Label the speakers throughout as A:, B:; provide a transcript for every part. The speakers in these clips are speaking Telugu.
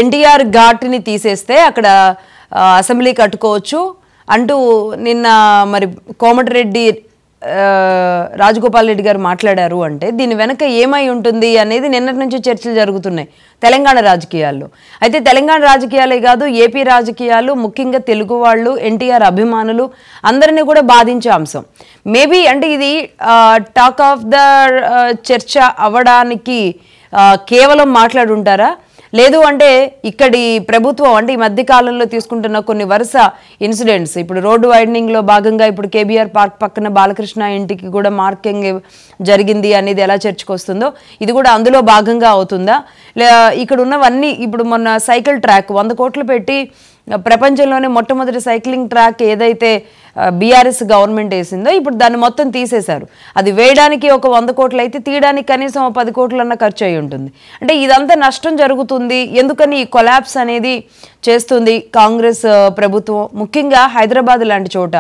A: ఎన్టీఆర్ ఘాట్ని తీసేస్తే అక్కడ అసెంబ్లీ కట్టుకోవచ్చు అంటూ నిన్న మరి కోమటిరెడ్డి రాజగోపాల్ రెడ్డి గారు మాట్లాడారు. అంటే దీని వెనక ఏమై ఉంటుంది అనేది నిన్నటి నుంచి చర్చలు జరుగుతున్నాయి తెలంగాణ రాజకీయాల్లో. అయితే తెలంగాణ రాజకీయాలే కాదు, ఏపీ రాజకీయాలు, ముఖ్యంగా తెలుగు వాళ్ళు, ఎన్టీఆర్ అభిమానులు అందరినీ కూడా బాధించే అంశం. మేబీ అంటే ఇది టాక్ ఆఫ్ ద చర్చ అవ్వడానికి కేవలం మాట్లాడుంటారా, లేదు అంటే ఇక్కడి ప్రభుత్వం అంటే ఈ మధ్య కాలంలో తీసుకుంటున్న కొన్ని వరుస ఇన్సిడెంట్స్, ఇప్పుడు రోడ్డు వైడనింగ్లో భాగంగా ఇప్పుడు కేబీఆర్ పార్క్ పక్కన బాలకృష్ణ ఇంటికి కూడా మార్కింగ్ జరిగింది అనేది ఎలా చర్చకు వస్తుందో ఇది కూడా అందులో భాగంగా అవుతుందా? ఇక్కడ ఉన్నవన్నీ ఇప్పుడు మొన్న సైకిల్ ట్రాక్ 100 కోట్లు పెట్టి ప్రపంచంలోనే మొట్టమొదటి సైక్లింగ్ ట్రాక్ ఏదైతే బీఆర్ఎస్ గవర్నమెంట్ వేసిందో ఇప్పుడు దాన్ని మొత్తం తీసేశారు. అది వేయడానికి ఒక 100 కోట్లు అయితే తీయడానికి కనీసం 10 కోట్లన్నా ఖర్చు అయి ఉంటుంది. అంటే ఇదంతా నష్టం జరుగుతుంది. ఎందుకని ఈ కొలాప్స్ అనేది చేస్తుంది కాంగ్రెస్ ప్రభుత్వం? ముఖ్యంగా హైదరాబాద్ లాంటి చోట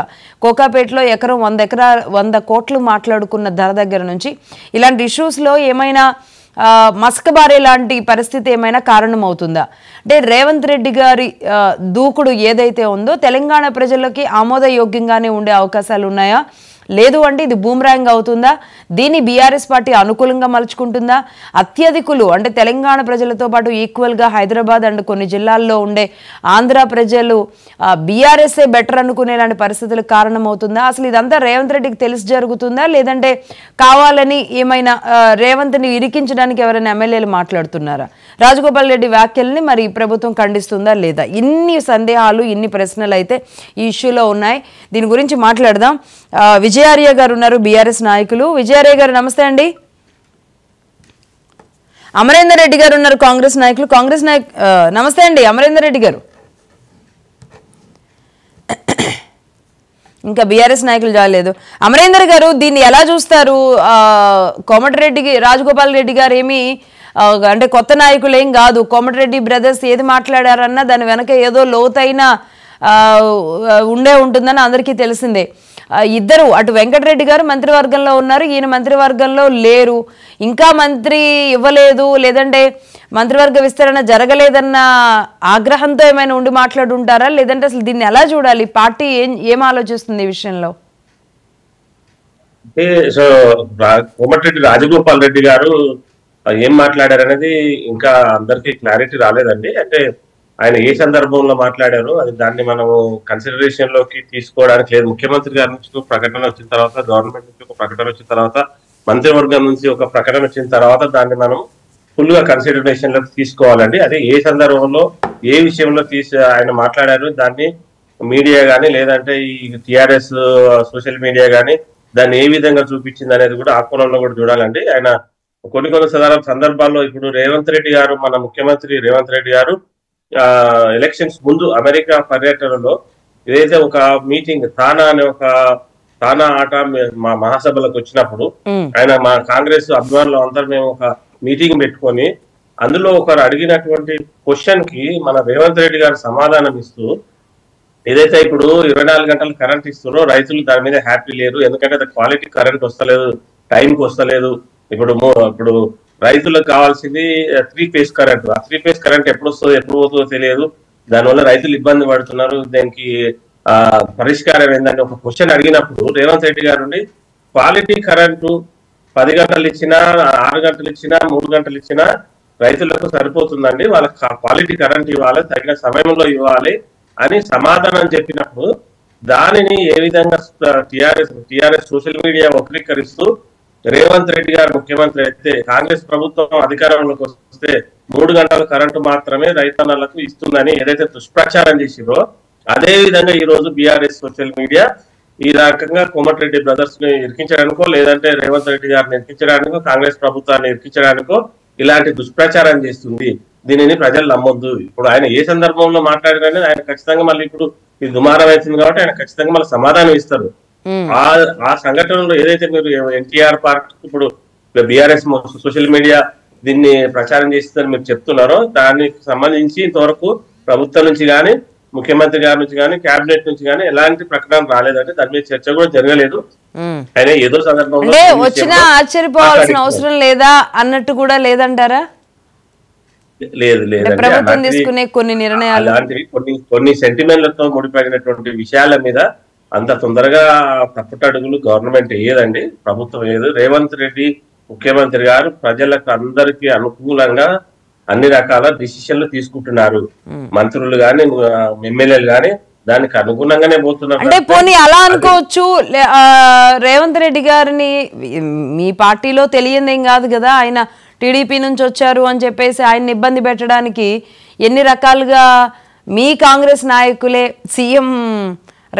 A: కోకాపేటలో ఎకరం 100 కోట్లు మాట్లాడుకున్న ధర దగ్గర నుంచి ఇలాంటి ఇష్యూస్లో ఏమైనా మస్కబారే లాంటి పరిస్థితి ఏమైనా కారణం అవుతుందా? అంటే రేవంత్ రెడ్డి గారి దూకుడు ఏదైతే ఉందో తెలంగాణ ప్రజలకి ఆమోదయోగ్యంగానే ఉండే అవకాశాలు ఉన్నాయా, లేదు అంటే ఇది బూమ్రాంగ్ అవుతుందా? దీన్ని బీఆర్ఎస్ పార్టీ అనుకూలంగా మలుచుకుంటుందా? అత్యధికులు అంటే తెలంగాణ ప్రజలతో పాటు ఈక్వల్గా హైదరాబాద్ అండ్ కొన్ని జిల్లాల్లో ఉండే ఆంధ్ర ప్రజలు బీఆర్ఎస్ఏ బెటర్ అనుకునేలాంటి పరిస్థితులకు కారణమవుతుందా? అసలు ఇదంతా రేవంత్ రెడ్డికి తెలిసి జరుగుతుందా, లేదంటే కావాలని ఏమైనా రేవంత్ని ఇరికించడానికి ఎవరైనా ఎమ్మెల్యేలు మాట్లాడుతున్నారా? రాజగోపాల్ రెడ్డి వ్యాఖ్యల్ని మరి ప్రభుత్వం ఖండిస్తుందా లేదా? ఇన్ని సందేహాలు, ఇన్ని ప్రశ్నలు అయితే ఈ ఇష్యూలో ఉన్నాయి. దీని గురించి మాట్లాడదాం. విజయార్య గారు ఉన్నారు, బీఆర్ఎస్ నాయకులు. విజయార్య గారు నమస్తే అండి. అమరేందర్ రెడ్డి గారు ఉన్నారు, కాంగ్రెస్ నాయకులు. నమస్తే అండి అమరేందర్ రెడ్డి గారు. ఇంకా బీఆర్ఎస్ నాయకులు జాలేదు. అమరేందర్ గారు దీన్ని ఎలా చూస్తారు? కోమటిరెడ్డి రాజగోపాల్ రెడ్డి గారు ఏమి అంటే కొత్త నాయకులు ఏం కాదు. కోమటిరెడ్డి బ్రదర్స్ ఏది మాట్లాడారన్నా దాని వెనక ఏదో లోతైన ఉండే ఉంటుందని అందరికీ తెలిసిందే. ఇద్దరు అటు వెంకటరెడ్డి గారు మంత్రివర్గంలో ఉన్నారు, ఈయన మంత్రివర్గంలో లేరు, ఇంకా మంత్రి ఇవ్వలేదు, లేదంటే మంత్రివర్గ విస్తరణ జరగలేదన్న ఆగ్రహంతో ఏమైనా ఉండి మాట్లాడుంటారా, లేదంటే అసలు దీన్ని ఎలా చూడాలి? పార్టీ ఏం ఆలోచిస్తుంది ఈ విషయంలో?
B: అంటే సో కోమటిరెడ్డి రాజగోపాల్ రెడ్డి గారు ఏం మాట్లాడారనేది ఇంకా అందరికీ క్లారిటీ రాలేదండి. అంటే ఆయన ఏ సందర్భంలో మాట్లాడారు అది దాన్ని మనము కన్సిడరేషన్ లోకి తీసుకోవడానికి లేదు. ముఖ్యమంత్రి గారి నుంచి ఒక ప్రకటన వచ్చిన తర్వాత, గవర్నమెంట్ నుంచి ఒక ప్రకటన వచ్చిన తర్వాత, మంత్రివర్గం నుంచి ఒక ప్రకటన వచ్చిన తర్వాత దాన్ని మనం ఫుల్ గా కన్సిడరేషన్ లోకి తీసుకోవాలండి. అదే ఏ సందర్భంలో ఏ విషయంలో ఆయన మాట్లాడారు దాన్ని మీడియా కానీ లేదంటే ఈ టిఆర్ఎస్ సోషల్ మీడియా కానీ దాన్ని ఏ విధంగా చూపించింది అనేది కూడా ఆ కోణంలో కూడా చూడాలండి. ఆయన కొన్ని సందర్భాల్లో ఇప్పుడు రేవంత్ రెడ్డి గారు, మన ముఖ్యమంత్రి రేవంత్ రెడ్డి గారు ఎలక్షన్స్ ముందు అమెరికా పర్యటనలో ఏదైతే ఒక మీటింగ్ తానా ఆట మా మహాసభలకు వచ్చినప్పుడు ఆయన మా కాంగ్రెస్ అభిమానులు అందరూ మేము ఒక మీటింగ్ పెట్టుకొని అందులో ఒకరు అడిగినటువంటి క్వశ్చన్ కి మన రేవంత్ రెడ్డి గారు సమాధానం ఇస్తూ ఏదైతే ఇప్పుడు 24 గంటలు కరెంట్ ఇస్తున్నారో రైతులు దాని మీద హ్యాపీ లేరు, ఎందుకంటే అది క్వాలిటీ కరెంట్ వస్తలేదు, టైంకి వస్తలేదు. ఇప్పుడు రైతులకు కావాల్సింది 3 ఫేజ్ కరెంట్. ఆ 3 ఫేజ్ కరెంట్ ఎప్పుడు వస్తుందో ఎప్పుడు పోతుందో తెలియదు, దానివల్ల రైతులు ఇబ్బంది పడుతున్నారు, దానికి పరిష్కారం ఏందని ఒక క్వశ్చన్ అడిగినప్పుడు రేవంత్ రెడ్డి గారు క్వాలిటీ కరెంటు 10 గంటలు ఇచ్చినా 6 గంటలు ఇచ్చినా 3 గంటలు ఇచ్చినా రైతులకు సరిపోతుందండి, వాళ్ళకి క్వాలిటీ కరెంట్ ఇవ్వాలి, తగిన సమయంలో ఇవ్వాలి అని సమాధానం చెప్పినప్పుడు దానిని ఏ విధంగా టిఆర్ఎస్ సోషల్ మీడియా వక్రీకరిస్తూ రేవంత్ రెడ్డి గారు ముఖ్యమంత్రి అయితే కాంగ్రెస్ ప్రభుత్వం అధికారంలోకి వస్తే 3 గంటల కరెంటు మాత్రమే రైతన్నలకు ఇస్తుందని ఏదైతే దుష్ప్రచారం చేసిరో అదే విధంగా ఈ రోజు బీఆర్ఎస్ సోషల్ మీడియా ఈ రకంగా కోమటిరెడ్డి బ్రదర్స్ ని ఇరికించడానికో లేదంటే రేవంత్ రెడ్డి గారిని ఇరికించడానికో కాంగ్రెస్ ప్రభుత్వాన్ని ఇరికించడానికో ఇలాంటి దుష్ప్రచారం చేస్తుంది. దీనిని ప్రజలు నమ్మొద్దు. ఇప్పుడు ఆయన ఏ సందర్భంలో మాట్లాడినా ఆయన ఖచ్చితంగా మళ్ళీ ఇప్పుడు ఇది దుమారం అవుతుంది కాబట్టి ఆయన ఖచ్చితంగా మళ్ళీ సమాధానం ఇస్తారు. ఆ సంఘటనలో ఏదైతే మీరు ఎన్టీఆర్ పార్క్ ఇప్పుడు బీఆర్ఎస్ సోషల్ మీడియా దీన్ని ప్రచారం చేస్తుందని మీరు చెప్తున్నారో దానికి సంబంధించి ఇంతవరకు ప్రభుత్వం నుంచి కానీ ముఖ్యమంత్రి గారి నుంచి కానీ కేబినెట్ నుంచి కానీ ఎలాంటి ప్రకటన రాలేదంటే దాని మీద చర్చ కూడా జరగలేదు. ఆయన ఏదో సందర్భంలో
A: వచ్చినా ఆశ్చర్యపోవాల్సిన అవసరం లేదా అన్నట్టు కూడా లేదంటారా?
B: లేదు లేదండి.
A: ప్రభుత్వం తీసుకునే కొన్ని నిర్ణయాలు
B: అలాంటివి కొన్ని సెంటిమెంట్లతో ముడిపడినటువంటి విషయాల మీద అంత తొందరగా తప్పుటడుగులు గవర్నమెంట్ వేయదండి, ప్రభుత్వం వేయదు. రేవంత్ రెడ్డి ముఖ్యమంత్రి గారు ప్రజలకు అందరికీ అనుకూలంగా అన్ని రకాల డిసిషన్లు తీసుకుంటున్నారు. మంత్రులు గాని ఎమ్మెల్యేలు గాని దానికి అనుగుణంగానే పోతున్నారు.
A: అంటే పోనీ అలా అనుకోవచ్చు. రేవంత్ రెడ్డి గారిని మీ పార్టీలో తెలియదేం కాదు కదా, ఆయన టీడీపీ నుంచి వచ్చారు అని చెప్పేసి ఆయన్ని ఇబ్బంది పెట్టడానికి ఎన్ని రకాలుగా మీ కాంగ్రెస్ నాయకులే, సీఎం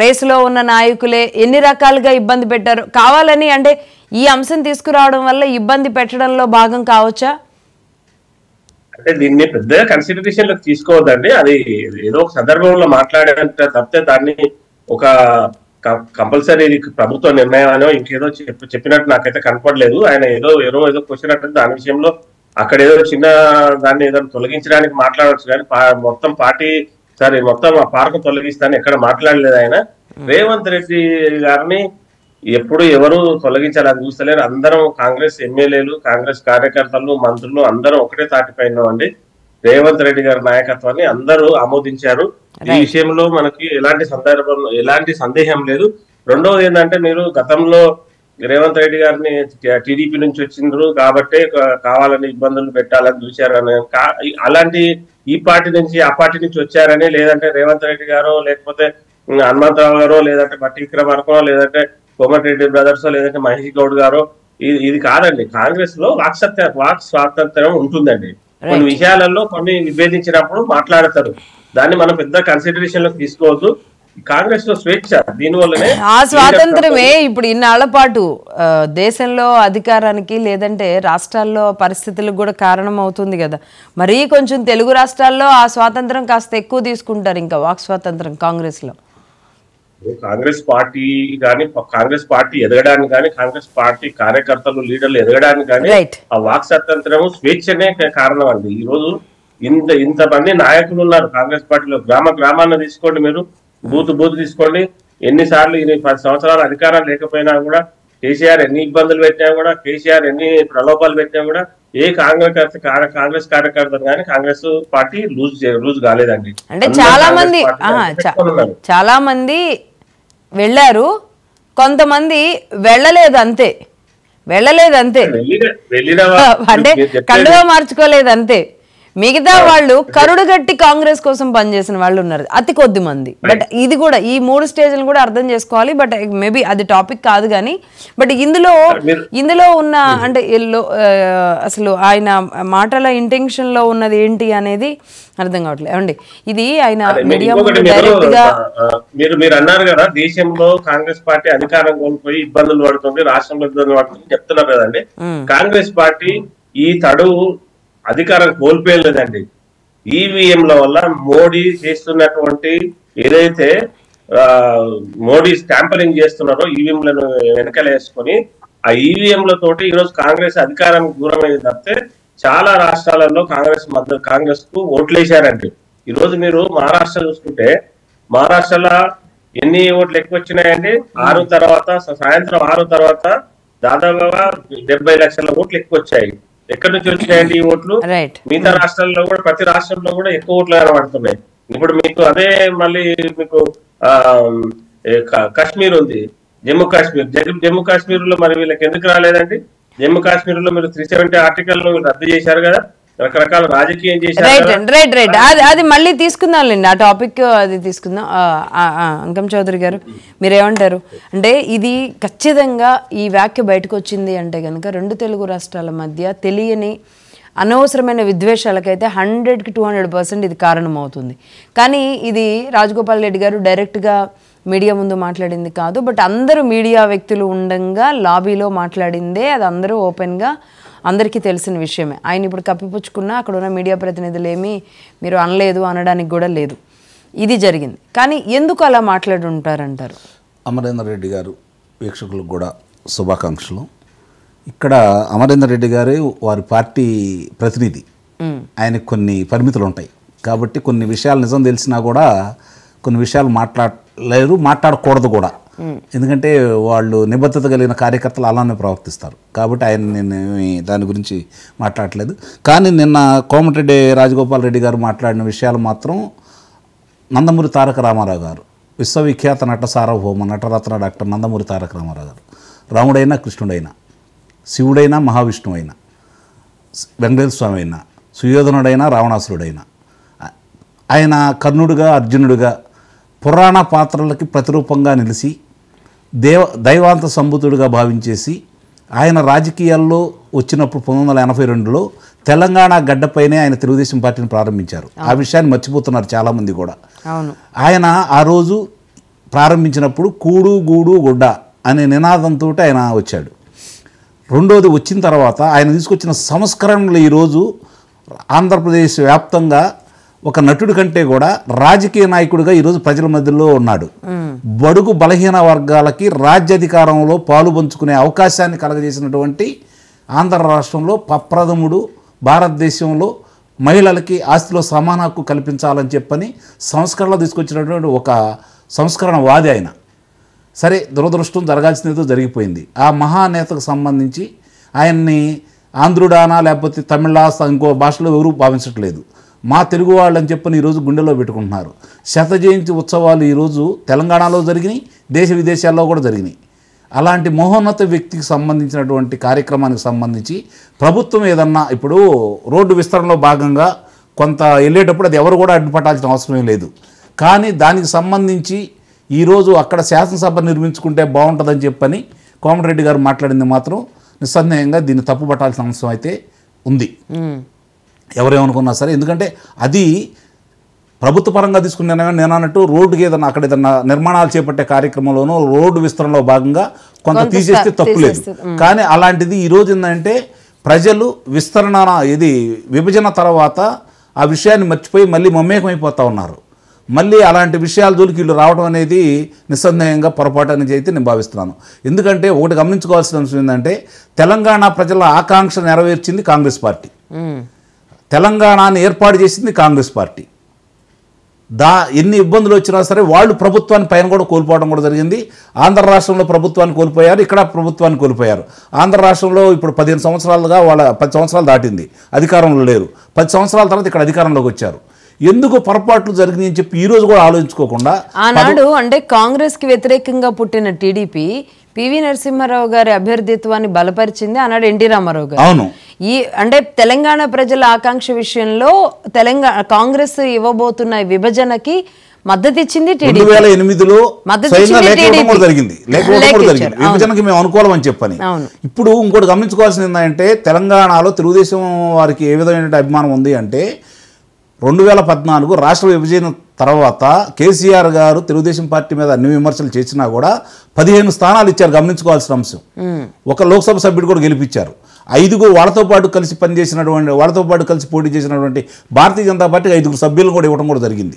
A: రేసులో ఉన్న నాయకులే ఎన్ని రకాలుగా ఇబ్బంది పెట్టారు. కావాలని అంటే ఈ అంశం తీసుకురావడం వల్ల ఇబ్బంది పెట్టడంలో భాగం కావచ్చా?
B: అంటే దీన్ని పెద్దగా కన్సిడరేషన్ లోకి తీసుకోవద్దండి. అది ఏదో ఒక సందర్భంలో మాట్లాడేంత తప్పితే దాన్ని ఒక కంపల్సరీ ప్రభుత్వ నిర్ణయం అనో ఇంకేదో చెప్పినట్టు నాకైతే కనపడలేదు. ఆయన ఏదో క్వశ్చన్ అంటే దాని విషయంలో అక్కడ ఏదో చిన్న దాన్ని ఏదో తొలగించడానికి మాట్లాడవచ్చు కానీ మొత్తం మొత్తం ఆ పార్కు తొలగిస్తాను ఎక్కడ మాట్లాడలేదు ఆయన. రేవంత్ రెడ్డి గారిని ఎప్పుడు ఎవరు తొలగించాలని చూస్తలేరు. అందరం కాంగ్రెస్ ఎమ్మెల్యేలు, కాంగ్రెస్ కార్యకర్తలు, మంత్రులు అందరం ఒకటే తాటిపైన అండి. రేవంత్ రెడ్డి గారి నాయకత్వాన్ని అందరూ ఆమోదించారు. ఈ విషయంలో మనకి ఎలాంటి సందేహం లేదు. రెండవది ఏంటంటే, మీరు గతంలో రేవంత్ రెడ్డి గారిని టీడీపీ నుంచి వచ్చిండ్రు కాబట్టి కావాలని ఇబ్బందులు పెట్టాలని చూశారని, అలాంటి ఈ పార్టీ నుంచి ఆ పార్టీ నుంచి వచ్చారని, లేదంటే రేవంత్ రెడ్డి గారో లేకపోతే హనుమంతరావు గారో లేదంటే బట్టి విక్రమార్కో లేదంటే కోమటిరెడ్డి బ్రదర్స్ లేదంటే మహేష్ గౌడ్ గారో ఇది కాదండి. కాంగ్రెస్ లో వాక్ స్వాతంత్రం ఉంటుందండి. కొన్ని విషయాలలో కొన్ని విభేదించినప్పుడు మాట్లాడతారు. దాన్ని మనం పెద్ద కన్సిడరేషన్ లో తీసుకోవద్దు. కాంగ్రెస్ లో స్వేచ్ఛ, దీనివల్లనే
A: ఆ స్వాతంత్రమే ఇప్పుడు ఇన్నాళ్ల పాటు దేశంలో అధికారానికి లేదంటే రాష్ట్రాల్లో పరిస్థితులకు కూడా కారణం అవుతుంది కదా. మరీ కొంచెం తెలుగు రాష్ట్రాల్లో ఆ స్వాతంత్రం కాస్త ఎక్కువ తీసుకుంటారు, ఇంకా వాక్ స్వాతంత్రం కాంగ్రెస్ లో.
B: కాంగ్రెస్ పార్టీ కానీ, కాంగ్రెస్ పార్టీ ఎదగడానికి కానీ, కాంగ్రెస్ పార్టీ కార్యకర్తలు లీడర్లు ఎదగడానికి కానీ ఆ వాక్ స్వాతంత్రము స్వేచ్ఛనే కారణం అండి. ఈ రోజు ఇంతమంది నాయకులు ఉన్నారు కాంగ్రెస్ పార్టీలో. గ్రామాన్ని తీసుకోండి, మీరు బూత్ తీసుకోండి. ఎన్నిసార్లు 10 సంవత్సరాల అధికారం లేకపోయినా కూడా కేసీఆర్ ఎన్ని ఇబ్బందులు పెట్టినా కూడా, కేసీఆర్ ఎన్ని ప్రలోభాలు పెట్టినా కూడా ఏ కాంగ్రెస్ కార్యకర్తలు కానీ కాంగ్రెస్ పార్టీ లూజ్ కాలేదండి.
A: అంటే చాలా మంది వెళ్ళారు, కొంతమంది వెళ్ళలేదు అంతే. అంటే కండువా మార్చుకోలేదు అంతే. మిగతా వాళ్ళు కరుడుగట్టి కాంగ్రెస్ కోసం పనిచేసిన వాళ్ళు ఉన్నారు, అతి కొద్ది మంది. బట్ ఇది కూడా ఈ 3 స్టేజ్లు కూడా అర్థం చేసుకోవాలి. బట్ మేబీ అది టాపిక్ కాదు కానీ, బట్ ఇందులో ఉన్న అంటే అసలు ఆయన మాటల ఇంటెన్షన్ లో ఉన్నది ఏంటి అనేది అర్థం కావట్లేదు అండి. ఇది ఆయన మీడియా డైరెక్ట్ గా
B: మీరు అన్నారు కదా, దేశంలో కాంగ్రెస్ పార్టీ అధికారం కోల్పోయి ఇబ్బందులు పడుతుంది, రాష్ట్రంలో ఇబ్బందులు పడుతుంది చెప్తున్నారు కదండి. కాంగ్రెస్ పార్టీ ఈ తడువు అధికారం కోల్పోయలేదండి. ఈవీఎంల వల్ల మోడీ చేస్తున్నటువంటి ఏదైతే మోడీ స్టాంపరింగ్ చేస్తున్నారో ఈవీఎంలను వెనకలేసుకొని ఆ ఈవీఎంలతోటి ఈరోజు కాంగ్రెస్ అధికారానికి దూరమైంది తప్పితే చాలా రాష్ట్రాలలో కాంగ్రెస్ కు ఓట్లేశారండి. ఈరోజు మీరు మహారాష్ట్ర చూసుకుంటే, మహారాష్ట్రలో ఎన్ని ఓట్లు ఎక్కువ వచ్చినాయండి? సాయంత్రం 6 తర్వాత దాదాపుగా 70 లక్షల ఓట్లు ఎక్కువ వచ్చాయి. ఎక్కడి నుంచి వచ్చినాయండి ఈ ఓట్లు? మిగతా రాష్ట్రాల్లో కూడా, ప్రతి రాష్ట్రంలో కూడా ఎక్కువ ఓట్లు కనబడుతున్నాయి. ఇప్పుడు మీకు అదే మళ్ళీ మీకు కాశ్మీర్ ఉంది, జమ్మూ కాశ్మీర్ లో మరి వీళ్ళకి ఎందుకు రాలేదండి? జమ్మూ కాశ్మీర్ లో మీరు 370 ఆర్టికల్ రద్దు చేశారు కదా, రకరకాల రాజకీయం చేశారు.
A: అది మళ్ళీ తీసుకుందాంలేండి, ఆ టాపిక్ అది తీసుకుందాం. అంకం చౌదరి గారు మీరేమంటారు? అంటే ఇది ఖచ్చితంగా ఈ వ్యాఖ్య బయటకు వచ్చింది అంటే కనుక 2 తెలుగు రాష్ట్రాల మధ్య తెలియని అనవసరమైన విద్వేషాలకైతే 100కి 200% ఇది కారణం అవుతుంది. కానీ ఇది రాజగోపాల్ రెడ్డి గారు డైరెక్ట్గా మీడియా ముందు మాట్లాడింది కాదు, బట్ అందరూ మీడియా వ్యక్తులు ఉండగా లాబీలో మాట్లాడిందే. అది అందరూ ఓపెన్గా అందరికీ తెలిసిన విషయమే. ఆయన ఇప్పుడు కప్పిపుచ్చుకున్నా అక్కడ ఉన్న మీడియా ప్రతినిధులు ఏమీ మీరు అనలేదు అనడానికి కూడా లేదు. ఇది జరిగింది. కానీ ఎందుకు అలా మాట్లాడి ఉంటారంటారు?
C: అమరేందర్ రెడ్డి గారు వీక్షకులకు కూడా శుభాకాంక్షలు. ఇక్కడ అమరేందర్ రెడ్డి గారు వారి పార్టీ ప్రతినిధి, ఆయనకు కొన్ని పరిమితులు ఉంటాయి కాబట్టి కొన్ని విషయాలు నిజం తెలిసినా కూడా కొన్ని విషయాలు మాట్లాడలేరు, మాట్లాడకూడదు కూడా. ఎందుకంటే వాళ్ళు నిబద్ధత కలిగిన కార్యకర్తలు అలానే ప్రవర్తిస్తారు. కాబట్టి ఆయన నేను దాని గురించి మాట్లాడలేదు. కానీ నిన్న కోమటిరెడ్డి రాజగోపాల్ రెడ్డి గారు మాట్లాడిన విషయాలు మాత్రం నందమూరి తారక రామారావు గారు, విశ్వవిఖ్యాత నట సార్వభౌమ నటరత్న డాక్టర్ నందమూరి తారక రామారావు గారు, రాముడైనా కృష్ణుడైనా, శివుడైనా మహావిష్ణువు అయినా, వెంకటేశ్వర స్వామి అయినా, సుయోధనుడైనా రావణాసురుడైనా, ఆయన కర్ణుడుగా అర్జునుడిగా పురాణ పాత్రలకి ప్రతిరూపంగా నిలిచి దైవాంత సంభూతుడిగా భావించేసి ఆయన రాజకీయాల్లో వచ్చినప్పుడు 1982లో తెలంగాణ గడ్డపైనే ఆయన తెలుగుదేశం పార్టీని ప్రారంభించారు. ఆ విషయాన్ని మర్చిపోతున్నారు చాలామంది కూడా. ఆయన ఆ రోజు ప్రారంభించినప్పుడు కూడు గూడు గుడ్డ అనే నినాదంతో ఆయన వచ్చాడు. రెండోది వచ్చిన తర్వాత ఆయన తీసుకొచ్చిన సంస్కరణలు ఈరోజు ఆంధ్రప్రదేశ్ వ్యాప్తంగా ఒక నటుడి కంటే కూడా రాజకీయ నాయకుడిగా ఈరోజు ప్రజల మధ్యలో ఉన్నాడు. బడుగు బలహీన వర్గాలకి రాజ్యాధికారంలో పాలు పంచుకునే అవకాశాన్ని కలగజేసినటువంటి ఆంధ్ర రాష్ట్రంలో ప్రప్రథముడు, భారతదేశంలో మహిళలకి ఆస్తిలో సమాన హక్కు కల్పించాలని చెప్పని సంస్కరణలు తీసుకొచ్చినటువంటి ఒక సంస్కరణవాది ఆయన. సరే, దురదృష్టం జరగాల్సినదో జరిగిపోయింది. ఆ మహానేతకు సంబంధించి ఆయన్ని ఆంధ్రుడానా లేకపోతే తమిళ ఇంకో భాషలో ఎవరూ భావించట్లేదు. మా తెలుగు వాళ్ళని చెప్పని ఈరోజు గుండెలో పెట్టుకుంటున్నారు. శత జయంతి ఉత్సవాలు ఈరోజు తెలంగాణలో జరిగినాయి, దేశ విదేశాల్లో కూడా జరిగినాయి. అలాంటి మహోన్నత వ్యక్తికి సంబంధించినటువంటి కార్యక్రమానికి సంబంధించి ప్రభుత్వం ఏదన్నా ఇప్పుడు రోడ్డు విస్తరణలో భాగంగా కొంత వెళ్ళేటప్పుడు అది ఎవరు కూడా అడ్డుపట్టాల్సిన అవసరం లేదు. కానీ దానికి సంబంధించి ఈరోజు అక్కడ శాసనసభ నిర్మించుకుంటే బాగుంటుందని చెప్పని కోమటిరెడ్డి గారు మాట్లాడింది మాత్రం నిస్సందేహంగా దీన్ని తప్పుపట్టాల్సిన అవసరం అయితే ఉంది, ఎవరేమనుకున్నా సరే. ఎందుకంటే అది ప్రభుత్వ పరంగా తీసుకునే నేను అన్నట్టు రోడ్డుకి ఏదన్నా అక్కడ ఏదన్నా నిర్మాణాలు చేపట్టే కార్యక్రమంలోనూ రోడ్డు విస్తరణలో భాగంగా కొంత తీసేస్తే తప్పులేదు. కానీ అలాంటిది ఈరోజు ఏంటంటే ప్రజలు విస్తరణ ఇది విభజన తర్వాత ఆ విషయాన్ని మర్చిపోయి మళ్ళీ మమేకమైపోతూ ఉన్నారు. మళ్ళీ అలాంటి విషయాల జోలికి వీళ్ళు రావడం అనేది నిస్సందేహంగా పొరపాటు అనేది అయితే నేను భావిస్తున్నాను. ఎందుకంటే ఒకటి గమనించుకోవాల్సిన అంశం ఏంటంటే తెలంగాణ ప్రజల ఆకాంక్ష నెరవేర్చింది కాంగ్రెస్ పార్టీ, తెలంగాణను ఏర్పాటు చేసింది కాంగ్రెస్ పార్టీ. ఎన్ని ఇబ్బందులు వచ్చినా సరే వాళ్ళు ప్రభుత్వాన్ని పైన కూడా కోల్పోవడం కూడా జరిగింది. ఆంధ్ర రాష్ట్రంలో ప్రభుత్వాన్ని కోల్పోయారు, ఇక్కడ ప్రభుత్వాన్ని కోల్పోయారు. ఆంధ్ర రాష్ట్రంలో ఇప్పుడు 15 సంవత్సరాలుగా 10 సంవత్సరాలు దాటింది, అధికారంలో లేరు. 10 సంవత్సరాల తర్వాత ఇక్కడ అధికారంలోకి వచ్చారు. ఎందుకు పొరపాట్లు జరిగినాయి అని చెప్పి ఈ రోజు కూడా ఆలోచించుకోకుండా
A: ఆనాడు అంటే కాంగ్రెస్ కి వ్యతిరేకంగా పుట్టిన టీడీపీ పివి నరసింహారావు గారి అభ్యర్థిత్వాన్ని బలపరిచింది ఆనాడు ఎన్టీ రామారావు గారు.
C: అవును,
A: ఈ అంటే తెలంగాణ ప్రజల ఆకాంక్ష విషయంలో కాంగ్రెస్ ఇవ్వబోతున్న విభజనకి మద్దతు ఇచ్చింది టీడీపీ.
C: 2008లో జరిగింది, విభజనకి మేము అనుకూలం అని చెప్పని. ఇప్పుడు ఇంకోటి గమనించుకోవాల్సింది ఏంటంటే తెలంగాణలో తెలుగుదేశం వారికి ఏ విధమైన అభిమానం ఉంది అంటే 2014 రాష్ట్ర విభజన తర్వాత కేసీఆర్ గారు తెలుగుదేశం పార్టీ మీద అన్ని విమర్శలు చేసినా కూడా 15 స్థానాలు ఇచ్చారు. గమనించుకోవాల్సిన అంశం, ఒక లోక్సభ సభ్యుడు కూడా గెలిపించారు. 5 వాళ్ళతో పాటు కలిసి పనిచేసినటువంటి వాళ్ళతో పాటు కలిసి పోటీ చేసినటువంటి భారతీయ జనతా పార్టీకి 5 సభ్యులు కూడా ఇవ్వడం కూడా జరిగింది.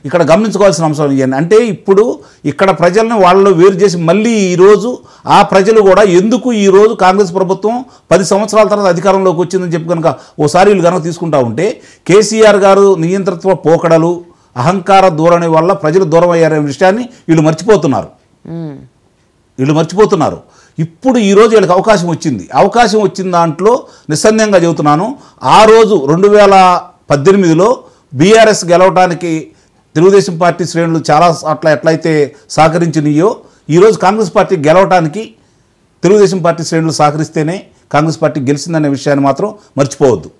C: ఇక్కడ గమనించుకోవాల్సిన అంశం ఏంటి అంటే ఇప్పుడు ఇక్కడ ప్రజల్ని వాళ్ళలో వేరు చేసి మళ్ళీ ఈరోజు ఆ ప్రజలు కూడా ఎందుకు ఈరోజు కాంగ్రెస్ ప్రభుత్వం 10 సంవత్సరాల తర్వాత అధికారంలోకి వచ్చిందని చెప్పి కనుక ఓసారి వీళ్ళు కనుక తీసుకుంటా ఉంటే కేసీఆర్ గారు నియంత్రిత్వ పోకడలు అహంకార ధోరణి వల్ల ప్రజలు దూరం అయ్యారనే విషయాన్ని వీళ్ళు మర్చిపోతున్నారు. ఇప్పుడు ఈరోజు వీళ్ళకి అవకాశం వచ్చిన దాంట్లో నిస్సందేహంగా చెబుతున్నాను, ఆ రోజు 2018లో బీఆర్ఎస్ గెలవడానికి తెలుగుదేశం పార్టీ శ్రేణులు చాలా ఎట్లయితే సహకరించినాయో ఈరోజు కాంగ్రెస్ పార్టీ గెలవడానికి తెలుగుదేశం పార్టీ శ్రేణులు సహకరిస్తేనే కాంగ్రెస్ పార్టీ గెలిచిందనే విషయాన్ని మాత్రం మర్చిపోవద్దు.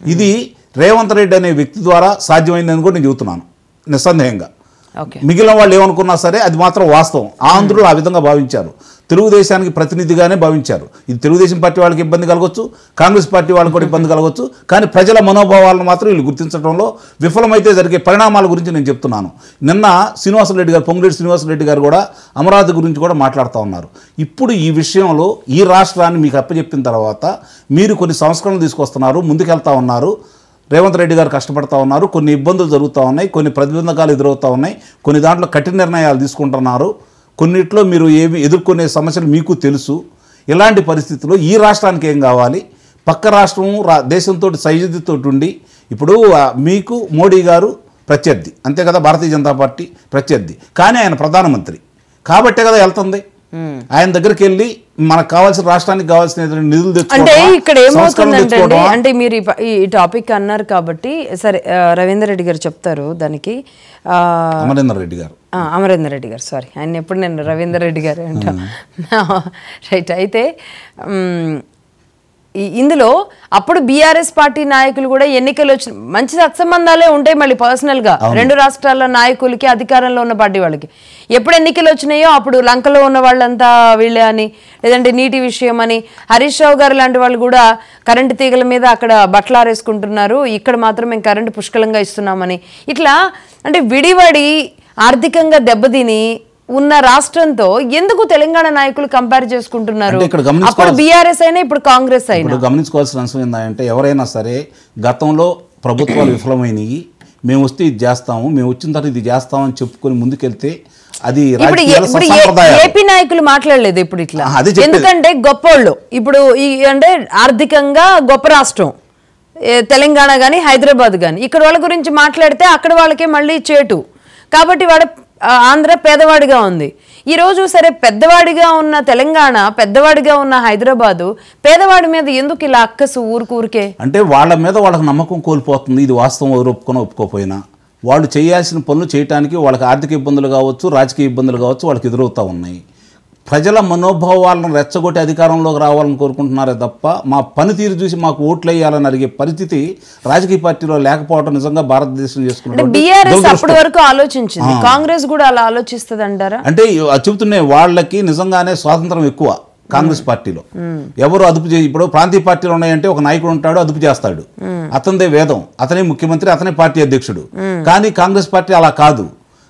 C: ఇది రేవంత్ రెడ్డి అనే వ్యక్తి ద్వారా సాధ్యమైందని కూడా నేను చెబుతున్నాను నిస్సందేహంగా. మిగిలిన వాళ్ళు ఏమనుకున్నా సరే అది మాత్రం వాస్తవం. ఆంధ్రులు ఆ విధంగా భావించారు, తెలుగుదేశానికి ప్రతినిధిగానే భావించారు. ఇది తెలుగుదేశం పార్టీ వాళ్ళకి ఇబ్బంది కలగవచ్చు, కాంగ్రెస్ పార్టీ వాళ్ళకి కూడా ఇబ్బంది కలగవచ్చు. కానీ ప్రజల మనోభావాలను మాత్రం వీళ్ళు గుర్తించడంలో విఫలమైతే జరిగే పరిణామాల గురించి నేను చెప్తున్నాను. నిన్న శ్రీనివాసరెడ్డి గారు, పొంగులేటి శ్రీనివాసరెడ్డి గారు కూడా అమరావతి గురించి కూడా మాట్లాడుతూ ఉన్నారు. ఇప్పుడు ఈ విషయంలో ఈ రాష్ట్రాన్ని మీకు అప్పచెప్పిన తర్వాత మీరు కొన్ని సంస్కరణలు తీసుకొస్తున్నారు, ముందుకెళ్తా ఉన్నారు. రేవంత్ రెడ్డి గారు కష్టపడతా ఉన్నారు, కొన్ని ఇబ్బందులు జరుగుతూ ఉన్నాయి, కొన్ని ప్రతిబంధకాలు ఎదురవుతూ ఉన్నాయి, కొన్ని దాంట్లో కఠిన నిర్ణయాలు తీసుకుంటున్నారు, కొన్నిట్లో మీరు ఏమి ఎదుర్కొనే సమస్యలు మీకు తెలుసు. ఇలాంటి పరిస్థితుల్లో ఈ రాష్ట్రానికి ఏం కావాలి? పక్క రాష్ట్రం దేశంతో సైజుతో ఉండి ఇప్పుడు మీకు మోడీ గారు ప్రత్యర్థి అంతే కదా, భారతీయ జనతా పార్టీ ప్రత్యర్థి, కానీ ఆయన ప్రధానమంత్రి. కాబట్టే కదా వెళ్తుంది. ఆయన దగ్గరికి వెళ్ళి మనకు కావాల్సిన రాష్ట్రానికి కావాల్సిన నిధులు
A: అంటే ఇక్కడ ఏమవుతుందంటే అంటే మీరు ఈ టాపిక్ అన్నారు కాబట్టి సరే రవీందర్ రెడ్డి గారు చెప్తారు దానికి.
C: అమరేందర్ రెడ్డి గారు
A: అమరేందర్ రెడ్డి గారు సారీ, ఆయన ఎప్పుడు నేను రవీందర్ రెడ్డి గారు అంటా. రైట్. అయితే ఇందులో అప్పుడు బీఆర్ఎస్ పార్టీ నాయకులు కూడా ఎన్నికలు వచ్చిన మంచి సత్సంబంధాలే ఉంటాయి మళ్ళీ పర్సనల్గా రెండు రాష్ట్రాల నాయకులకి అధికారంలో ఉన్న పార్టీ వాళ్ళకి. ఎప్పుడు ఎన్నికలు వచ్చినాయో అప్పుడు లంకలో ఉన్న వాళ్ళంతా వీళ్ళే అని, లేదంటే నీటి విషయం అని, హరీష్ రావు గారు లాంటి వాళ్ళు కూడా కరెంటు తీగల మీద అక్కడ బట్టలారేసుకుంటున్నారు, ఇక్కడ మాత్రం మేము కరెంటు పుష్కలంగా ఇస్తున్నామని, ఇట్లా అంటే విడివడి ఆర్థికంగా దెబ్బతిని ఉన్న రాష్ట్రంతో ఎందుకు తెలంగాణ నాయకులు కంపేర్ చేసుకుంటున్నారు? అప్పుడు బీఆర్ఎస్ అయినా ఇప్పుడు కాంగ్రెస్ అయినా
C: గమనించుకోవాల్సిన అంశం ఏంటంటే ఎవరైనా సరే గతంలో ప్రభుత్వాలు విఫలమైనవి, మేము వస్తే ఇది చేస్తాము, మేము వచ్చిన తర్వాత ఇది చేస్తామని చెప్పుకొని ముందుకెళ్తే అది
A: ఏపీ నాయకులు మాట్లాడలేదు ఇప్పుడు ఇట్లా. ఎందుకంటే గొప్పోళ్ళు ఇప్పుడు అంటే ఆర్థికంగా గొప్ప రాష్ట్రం తెలంగాణ కానీ హైదరాబాద్ కానీ, ఇక్కడ వాళ్ళ గురించి మాట్లాడితే అక్కడ వాళ్ళకే మళ్ళీ చేటు. కాబట్టి వాడు ఆంధ్ర పేదవాడిగా ఉంది. ఈరోజు సరే పెద్దవాడిగా ఉన్న తెలంగాణ, పెద్దవాడిగా ఉన్న హైదరాబాదు పేదవాడి మీద ఎందుకు ఇలా అక్కసు ఊరికే?
C: అంటే వాళ్ళ మీద వాళ్ళకి నమ్మకం కోల్పోతుంది. ఇది వాస్తవం ఒప్పుకోపోయినా వాళ్ళు చేయాల్సిన పనులు చేయడానికి వాళ్ళకి ఆర్థిక ఇబ్బందులు కావచ్చు, రాజకీయ ఇబ్బందులు కావచ్చు, వాళ్ళకి ఎదురవుతూ ఉన్నాయి. ప్రజల మనోభావాలను రెచ్చగొట్టి అధికారంలోకి రావాలని కోరుకుంటున్నారే తప్ప మా పనితీరు చూసి మాకు ఓట్లు వేయాలని అడిగే పరిస్థితి రాజకీయ పార్టీలో లేకపోవడం నిజంగా భారతదేశం చేసుకుంటున్నారు.
A: బీఆర్ఎస్ అప్పటి వరకు ఆలోచించింది, కాంగ్రెస్ కూడా అలా ఆలోచిస్తుంది అంటారా?
C: అంటే చెబుతున్నాయి వాళ్ళకి నిజంగానే స్వాతంత్రం ఎక్కువ కాంగ్రెస్ పార్టీలో. ఎవరు అదుపు ఇప్పుడు ప్రాంతీయ పార్టీలు ఉన్నాయంటే ఒక నాయకుడు ఉంటాడు, అదుపు చేస్తాడు, అతనిదే వేదం, అతనే ముఖ్యమంత్రి, అతనే పార్టీ అధ్యక్షుడు. కానీ కాంగ్రెస్ పార్టీ అలా కాదు.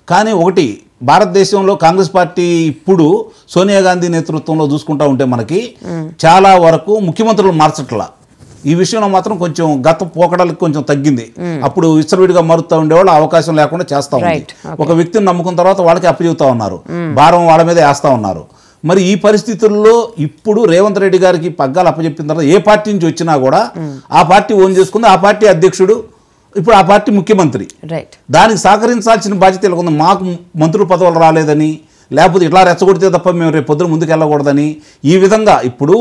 C: కానీ ఒకటి భారతదేశంలో కాంగ్రెస్ పార్టీ ఇప్పుడు సోనియా గాంధీ నేతృత్వంలో చూసుకుంటా ఉంటే మనకి చాలా వరకు ముఖ్యమంత్రులు మార్చట్లా. ఈ విషయంలో మాత్రం కొంచెం గత పోకడలకు కొంచెం తగ్గింది. అప్పుడు విచ్చలవిడిగా మారుతూ ఉండేవాళ్ళు, అవకాశం లేకుండా చేస్తూ ఉంది. ఒక వ్యక్తిని నమ్ముకున్న తర్వాత వాళ్ళకి అప్పచెబుతా ఉన్నారు, భారం వాళ్ళ మీద వేస్తూ ఉన్నారు. మరి ఈ పరిస్థితుల్లో ఇప్పుడు రేవంత్ రెడ్డి గారికి పగ్గాలు అప్పచెప్పిన తర్వాత ఏ పార్టీ నుంచి వచ్చినా కూడా ఆ పార్టీ ఓన్ చేసుకుంది, ఆ పార్టీ అధ్యక్షుడు, ఇప్పుడు ఆ పార్టీ ముఖ్యమంత్రి. దానికి సహకరించాల్సిన బాధ్యత ఇలా ఉంది. మాకు మంత్రుల పదవులు రాలేదని, లేకపోతే ఇట్లా రెచ్చగొడితే తప్ప మేము రేపు పొద్దున ముందుకు వెళ్ళకూడదని ఈ విధంగా ఇప్పుడు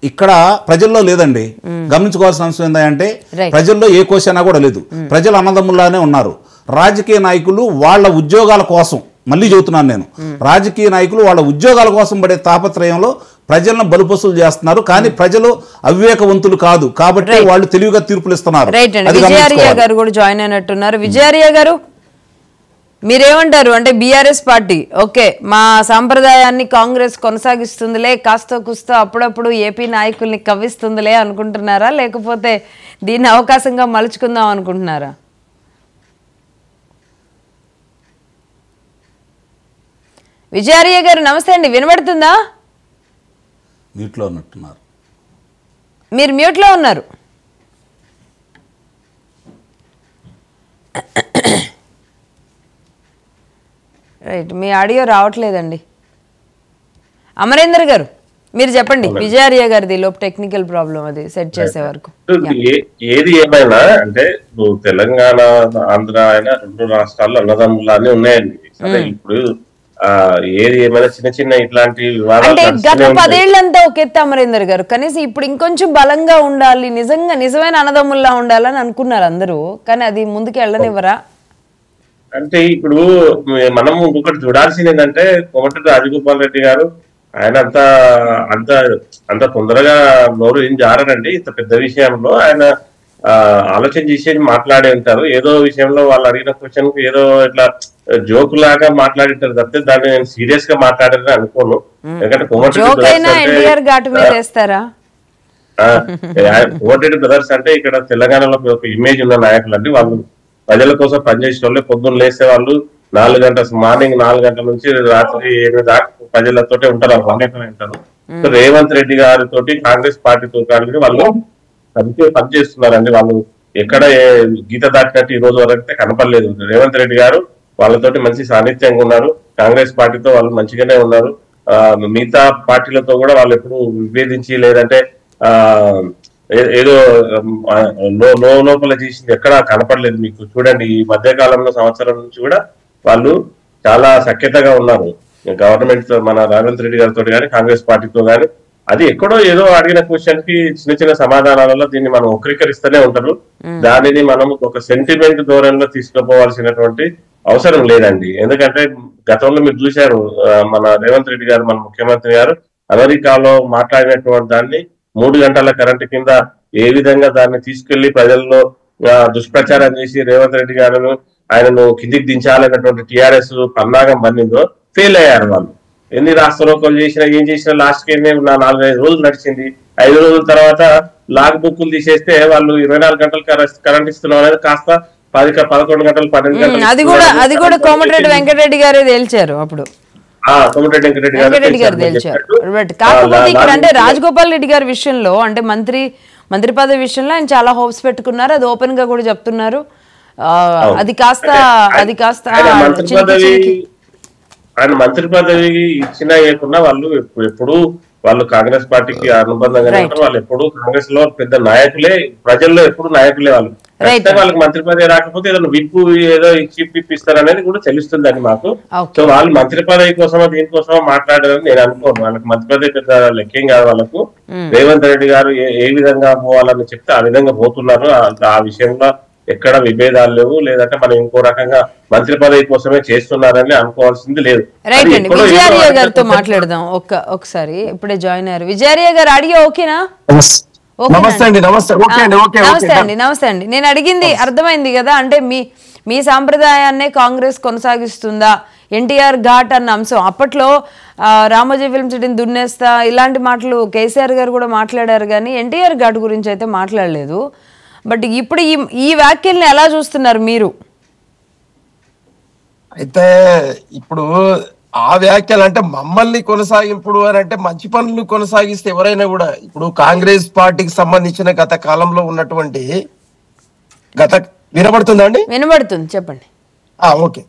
C: ఇక్కడ ప్రజల్లో లేదండి. గమనించుకోవాల్సిన అంశం ఏంటంటే ప్రజల్లో ఏ క్వశ్చన్ కూడా లేదు. ప్రజలు అన్నదమ్ముల్లానే ఉన్నారు. రాజకీయ నాయకులు వాళ్ళ ఉద్యోగాల కోసం, మళ్ళీ చెబుతున్నాను నేను, రాజకీయ నాయకులు వాళ్ళ ఉద్యోగాల కోసం పడే తాపత్రయంలో ప్రజలను బలుపసులు చేస్తున్నారు. కానీ ప్రజలు అవివేకవంతులు కాదు కాబట్టి వాళ్ళు తెలివిగా తీర్పులు ఇస్తున్నారు.
A: విజయారియా గారు కూడా జాయిన్ అయినట్టున్నారు. విజయారియా గారు మీరేమంటారు? అంటే బీఆర్ఎస్ పార్టీ ఓకే మా సాంప్రదాయాన్ని కాంగ్రెస్ కొనసాగిస్తుందిలే, కాస్త కుస్తో అప్పుడప్పుడు ఏపీ నాయకుల్ని కవ్విస్తుందిలే అనుకుంటున్నారా, లేకపోతే దీన్ని అవకాశంగా మలుచుకుందాం అనుకుంటున్నారా? విజయారియా గారు నమస్తే అండి, వినబడుతుందా?
C: మ్యూట్లో ఉన్నట్టున్నారు.
A: మీరు మ్యూట్లో ఉన్నారు. రైట్, మీ ఆడియో రావట్లేదండి. అమరేందర్ గారు మీరు చెప్పండి. విజయారియా గారిది లోపు టెక్నికల్ ప్రాబ్లం, అది సెట్ చేసే వరకు.
B: ఏది ఏమైనా అంటే తెలంగాణ ఆంధ్ర అయినా రెండు రాష్ట్రాల్లో అన్నదమ్ములానే ఉన్నాయండి. ఇప్పుడు ఏది ఏమైనా చిన్న చిన్న ఇట్లాంటి
A: అంటే గత 10 ఏళ్లంతా ఒక ఎత్తు అమరేందర్ గారు, కనీసం ఇప్పుడు ఇంకొంచెం బలంగా ఉండాలి, నిజమైన అన్నదమ్ముల్లా ఉండాలని అనుకున్నారు అందరూ, కానీ అది ముందుకు వెళ్ళనివ్వరా?
B: అంటే ఇప్పుడు మనం ఇంకొకటి చూడాల్సింది ఏంటంటే కోమటిరెడ్డి రాజగోపాల్ రెడ్డి గారు ఆయన అంత తొందరగా నోరు ఏం జారనండి. ఇంత పెద్ద విషయంలో ఆయన ఆలోచన చేసి మాట్లాడే ఉంటారు. ఏదో విషయంలో వాళ్ళు అడిగిన క్వశ్చన్ కు ఏదో ఇట్లా జోక్ లాగా మాట్లాడింటారు తప్పితే దాన్ని నేను సీరియస్ గా మాట్లాడారని అనుకోను. ఎందుకంటే కోమటిరెడ్డి బ్రదర్స్ అంటే ఇక్కడ తెలంగాణలో ఒక ఇమేజ్ ఉన్న నాయకులు అండి. వాళ్ళు ప్రజల కోసం పనిచేసే వాళ్ళు, పొద్దున్న లేస్తే వాళ్ళు మార్నింగ్ 4 గంటల నుంచి రాత్రి 8 దాకా ప్రజలతో ఉంటారు, ఉంటారు. సో రేవంత్ రెడ్డి గారితో కాంగ్రెస్ పార్టీతో కానీ వాళ్ళు పనిచేస్తున్నారండి. వాళ్ళు ఎక్కడ గీత దాటినట్టు ఈ రోజు వరకు కనపడలేదు. రేవంత్ రెడ్డి గారు వాళ్ళతోటి మంచి సాన్నిధ్యంగా ఉన్నారు. కాంగ్రెస్ పార్టీతో వాళ్ళు మంచిగానే ఉన్నారు. మిగతా పార్టీలతో కూడా వాళ్ళు ఎప్పుడు విభేదించి లేదంటే ఏదో లోపల చేసింది ఎక్కడా కనపడలేదు. మీకు చూడండి ఈ మధ్య కాలంలో సంవత్సరం నుంచి కూడా వాళ్ళు చాలా సఖ్యతగా ఉన్నారు గవర్నమెంట్ మన రేవంత్ రెడ్డి గారితో కానీ కాంగ్రెస్ పార్టీతో కానీ. అది ఎక్కడో ఏదో అడిగిన క్వశ్చన్ కి చిన్న చిన్న సమాధానాలలో దీన్ని మనం వక్రీకరిస్తూనే ఉంటారు. దానిని మనం ఒక సెంటిమెంట్ ధోరణిలో తీసుకుపోవాల్సినటువంటి అవసరం లేదండి. ఎందుకంటే గతంలో మీరు చూశారు మన రేవంత్ రెడ్డి గారు, మన ముఖ్యమంత్రి గారు అమెరికాలో మాట్లాడినటువంటి దాన్ని 3 గంటల కరెంటు కింద ఏ విధంగా దాన్ని తీసుకెళ్లి ప్రజల్లో దుష్ప్రచారం చేసి రేవంత్ రెడ్డి గారు ఆయనను కిందికి దించాలన్నటువంటి టిఆర్ఎస్ పన్నాగం పన్నిందో ఫెయిల్ అయ్యారు వాళ్ళు. ఎన్ని రాష్ట్రోకలు చేసినా ఏం చేసినా లాస్ట్ కి 4-5 రోజులు నడిచింది. 5 రోజుల తర్వాత లాగ్ బుక్కులు తీసేస్తే వాళ్ళు 24 గంటలు కరెంట్ ఇస్తున్నాం అనేది కాస్త 11 గంటలు 12 గంటలు.
A: అది కూడా కోమటిరెడ్డి వెంకటరెడ్డి గారే తేల్చారు అప్పుడు.
B: కోమటిరెడ్డి
A: వెంకటరెడ్డి గారు తేల్చారు. కాకపోతే ఇక్కడ అంటే రాజగోపాల్ రెడ్డి గారి విషయంలో అంటే మంత్రి పదవి విషయంలో ఆయన చాలా హోప్స్ పెట్టుకున్నారు. అది ఓపెన్ గా కూడా చెప్తున్నారు. అది కాస్త
B: ఆయన మంత్రి పదవి ఇచ్చినా ఇవ్వకున్నా వాళ్ళు ఎప్పుడు వాళ్ళు కాంగ్రెస్ పార్టీకి అనుబంధంగా ఉంటారు. వాళ్ళు ఎప్పుడు కాంగ్రెస్ లో పెద్ద నాయకులే, ప్రజల్లో ఎప్పుడు నాయకులే. వాళ్ళు వాళ్ళకి మంత్రి పదవి రాకపోతే ఏదైనా విప్పు ఏదో ఇప్పిస్తారు అనేది కూడా తెలుస్తుందని మాకు. సో వాళ్ళు మంత్రి పదవి కోసమో దీనికోసమో మాట్లాడారని నేను అనుకోను. వాళ్ళకి మంత్రి పదవి పెద్ద లెక్కేం కాదు వాళ్ళకు. రేవంత్ రెడ్డి గారు ఏ విధంగా పోవాలని చెప్తే ఆ విధంగా పోతున్నారు. ఆ విషయంలో ఎక్కడ విభేదాలు లేవు. లేదంటే మనం ఇంకో రకంగా మంత్రి పదవి కోసమే చేస్తున్నారని అనుకోవాల్సింది లేదు.
A: రైట్ అండి, విజయార్య గారితో మాట్లాడదాం ఒకసారి. ఇప్పుడే జాయిన్ అయ్యారు విజయార్య గారు. అడిగే ఓకేనా? నమస్తే అండి. నేను అడిగింది అర్థమైంది కదా. అంటే మీ సాంప్రదాయాన్నే కాంగ్రెస్ కొనసాగిస్తుందా? ఎన్టీఆర్ ఘాట్ అన్న అంశం అప్పట్లో రామోజీ ఫిల్మ్ సిటీని దున్నేస్తా ఇలాంటి మాటలు కేసీఆర్ గారు కూడా మాట్లాడారు, కానీ ఎన్టీఆర్ ఘాట్ గురించి అయితే మాట్లాడలేదు. బట్ ఇప్పుడు ఈ వ్యాఖ్యల్ని ఎలా చూస్తున్నారు మీరు?
D: అయితే ఇప్పుడు ఆ వ్యాఖ్యలు అంటే మమ్మల్ని కొనసాగింపుడు అని అంటే మంచి పనులు కొనసాగిస్తే ఎవరైనా కూడా ఇప్పుడు కాంగ్రెస్ పార్టీకి సంబంధించిన గత కాలంలో ఉన్నటువంటి వినబడుతుందండి?
A: వినబడుతుంది, చెప్పండి.
D: ఓకే.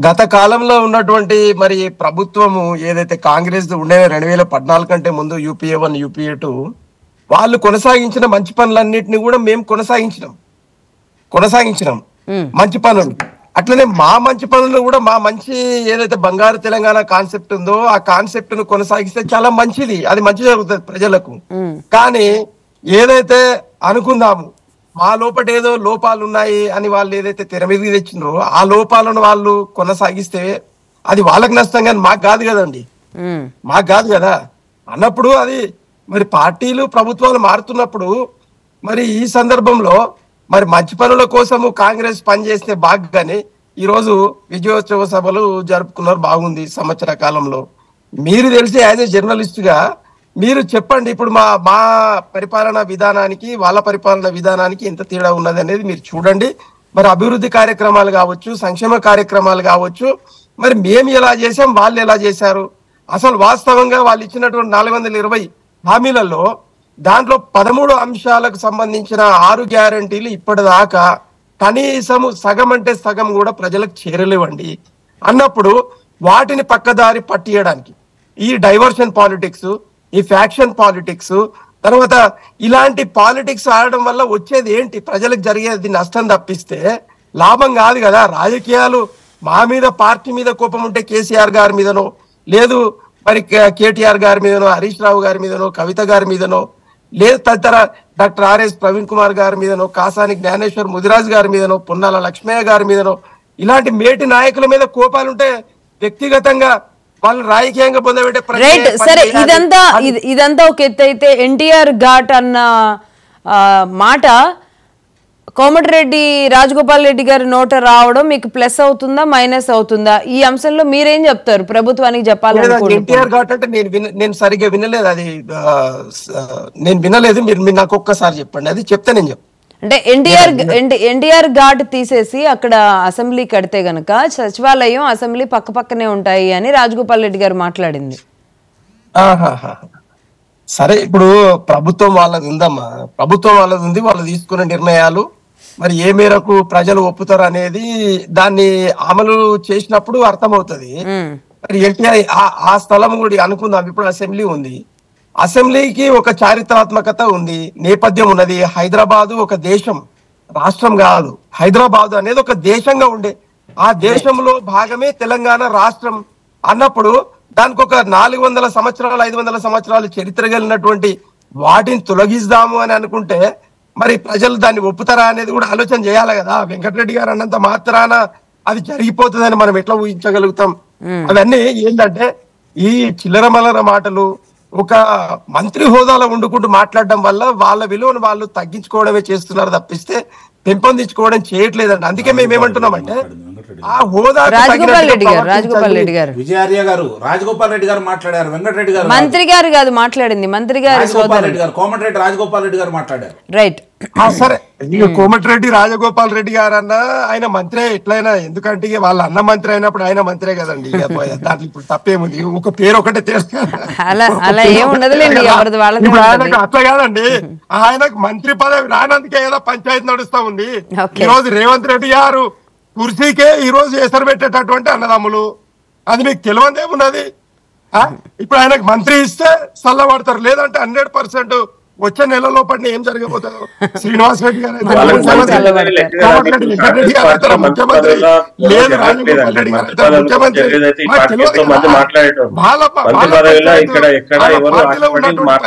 D: గత కాలంలో ఉన్నటువంటి మరి ప్రభుత్వము ఏదైతే కాంగ్రెస్ ఉండే 2014 కంటే ముందు యూపీఏ 1 యూపీఏ 2 వాళ్ళు కొనసాగించిన మంచి పనులన్నిటిని కూడా మేము కొనసాగించినాం మంచి పనులు. అట్లనే మా మంచి పనులు కూడా మా మంచి ఏదైతే బంగారు తెలంగాణ కాన్సెప్ట్ ఉందో ఆ కాన్సెప్ట్ ను కొనసాగిస్తే చాలా మంచిది, అది మంచి జరుగుతుంది ప్రజలకు. కానీ ఏదైతే అనుకుందాము మా లోపల ఏదో లోపాలు ఉన్నాయి అని వాళ్ళు ఏదైతే తెర మీదకి తెచ్చినారో ఆ లోపాలను వాళ్ళు కొనసాగిస్తే అది వాళ్ళకి నష్టం, కానీ మాకు కాదు కదండి, మాకు కాదు కదా అన్నప్పుడు. అది మరి పార్టీలు ప్రభుత్వాలు మారుతున్నప్పుడు మరి ఈ సందర్భంలో మరి మంచి పనుల కోసము కాంగ్రెస్ పనిచేస్తే బాగానే ఈరోజు విజయోత్సవ సభలు జరుపుకున్నారు, బాగుంది సంవత్సర కాలంలో. మీరు తెలిసి యాజ్ ఏ జర్నలిస్ట్ గా మీరు చెప్పండి, ఇప్పుడు మా పరిపాలన విధానానికి వాళ్ళ పరిపాలన విధానానికి ఎంత తేడా ఉన్నది అనేది మీరు చూడండి. మరి అభివృద్ధి కార్యక్రమాలు కావచ్చు, సంక్షేమ కార్యక్రమాలు కావచ్చు, మరి మేము ఎలా చేసాం, వాళ్ళు ఎలా చేశారు. అసలు వాస్తవంగా వాళ్ళు ఇచ్చినటువంటి 420 హామీలలో దాంట్లో 13 అంశాలకు సంబంధించిన 6 గ్యారంటీలు ఇప్పటిదాకా కనీసము సగం అంటే సగం కూడా ప్రజలకు చేరలేవండి. అన్నప్పుడు వాటిని పక్కదారి పట్టియడానికి ఈ డైవర్షన్ పాలిటిక్స్, ఈ ఫ్యాక్షన్ పాలిటిక్స్, తర్వాత ఇలాంటి పాలిటిక్స్ ఆడడం వల్ల వచ్చేది ఏంటి? ప్రజలకు జరిగేది నష్టం తప్పిస్తే లాభం కాదు కదా. రాజకీయాలు మా మీద పార్టీ మీద కోపం ఉంటే కేసీఆర్ గారి మీదనో, లేదు మరి కేటీఆర్ గారి మీదనో, హరీష్ రావు గారి మీదనో, కవిత గారి మీదనో, లేదు తదితర డాక్టర్ ఆర్ఎస్ ప్రవీణ్ కుమార్ గారి మీదనో, కాసాని జ్ఞానేశ్వర్ ముదిరాజ్ గారి మీదనో, పొన్నాల లక్ష్మయ్య గారి మీదనో, ఇలాంటి మేటి నాయకుల మీద కోపాలుంటే వ్యక్తిగతంగా వాళ్ళు రాజకీయంగా పొందబెట్టే
A: సరే. ఇదంతా ఒక ఎత్తు అయితే ఎన్టీఆర్ ఘాట్ అన్న మాట కోమటిరెడ్డి రాజగోపాల్ రెడ్డి గారి నోట రావడం మీకు ప్లస్ అవుతుందా మైనస్ అవుతుందా? ఈ అంశంలో మీరేం చెప్తారు ప్రభుత్వానికి చెప్పాలనుకుంటున్నారు?
D: ఎన్టీఆర్ ఘాట్ అంటే నేను సరిగ్గా వినలేదు, అది నేను వినలేదు. మీరు నాకు ఒక్కసారి చెప్పండి, అది చెప్తే నేను చెప్తాను.
A: అంటే ఎన్టీఆర్ ఘాట్ తీసేసి అక్కడ అసెంబ్లీ కడితే గనక సచివాలయం అసెంబ్లీ పక్కనే ఉంటాయి అని రాజగోపాల్ రెడ్డి గారు మాట్లాడింది.
D: సరే, ఇప్పుడు ప్రభుత్వం వాళ్ళది ఉందమ్మా, ప్రభుత్వం వాళ్ళది ఉంది, వాళ్ళు తీసుకునే నిర్ణయాలు మరి ఏ మేరకు ప్రజలు ఒప్పుతారు అనేది దాన్ని అమలు చేసినప్పుడు అర్థమవుతుంది. మరి ఎన్టీఆర్ ఆ స్థలం కూడా అనుకుందాం, ఇప్పుడు అసెంబ్లీ ఉంది, అసెంబ్లీకి ఒక చారిత్రాత్మకత ఉంది, నేపథ్యం ఉన్నది. హైదరాబాదు ఒక దేశం, రాష్ట్రం కాదు. హైదరాబాదు అనేది ఒక దేశంగా ఉండే ఆ దేశంలో భాగమే తెలంగాణ రాష్ట్రం అన్నప్పుడు దానికి ఒక 400 సంవత్సరాలు 500 సంవత్సరాలు చరిత్ర కలిగినటువంటి వాటిని తొలగిద్దాము అని అనుకుంటే మరి ప్రజలు దాన్ని ఒప్పుతారా అనేది కూడా ఆలోచన చేయాలి కదా. వెంకటరెడ్డి గారు అన్నంత మాత్రాన అది జరిగిపోతుందని మనం ఎట్లా ఊహించగలుగుతాం? అవన్నీ ఏంటంటే ఈ చిల్లర మల్లర మాటలు ఒక మంత్రి హోదాలో వండుకుంటూ మాట్లాడడం వల్ల వాళ్ళ విలువను వాళ్ళు తగ్గించుకోవడమే చేస్తున్నారు తప్పిస్తే పెంపొందించుకోవడం చేయట్లేదండి. అందుకే మేము ఏమంటున్నామంటే ఆ హోదా
A: రాజగోపాల్ రెడ్డి గారు
C: విజయార్య గారు రాజగోపాల్ రెడ్డి గారు మాట్లాడారు, వెంకటరెడ్డి గారు
A: మంత్రి గారు కాదు మాట్లాడింది, మంత్రి గారు
C: రెడ్డి గారు కోమటిరెడ్డి రాజగోపాల్ రెడ్డి గారు మాట్లాడారు.
A: రైట్.
D: సరే కోమటిరెడ్డి రాజగోపాల్ రెడ్డి గారు అన్న ఆయన మంత్రే ఎట్లయినా, ఎందుకంటే వాళ్ళ అన్న మంత్రి అయినప్పుడు ఆయన మంత్రే కదండి. దాంట్లో ఇప్పుడు తప్పేముంది, ఒక పేరు ఒకటే తెలుసు.
A: అలా ఏముండదులేండి, ఎవరిది వాళ్ళది.
D: ఆయనకు అట్లా కాదండి, ఆయనకు మంత్రి పదవి రానందుకే ఏదో పంచాయతీ నడుస్తా ఉంది. ఈ రోజు రేవంత్ రెడ్డి గారు కుర్సీకే ఈ రోజు ఎసరు పెట్టేటటువంటి అన్నదమ్ములు, అది మీకు తెలియదేమున్నది. ఇప్పుడు ఆయనకు మంత్రి ఇస్తే చల్లబడతారు, లేదంటే 100% వచ్చే నెలలో పడిన ఏం జరగబోతుందో. శ్రీనివాస్ రెడ్డి గారు ముఖ్యమంత్రి లేదు, రాజగోపాల్ రెడ్డి గారు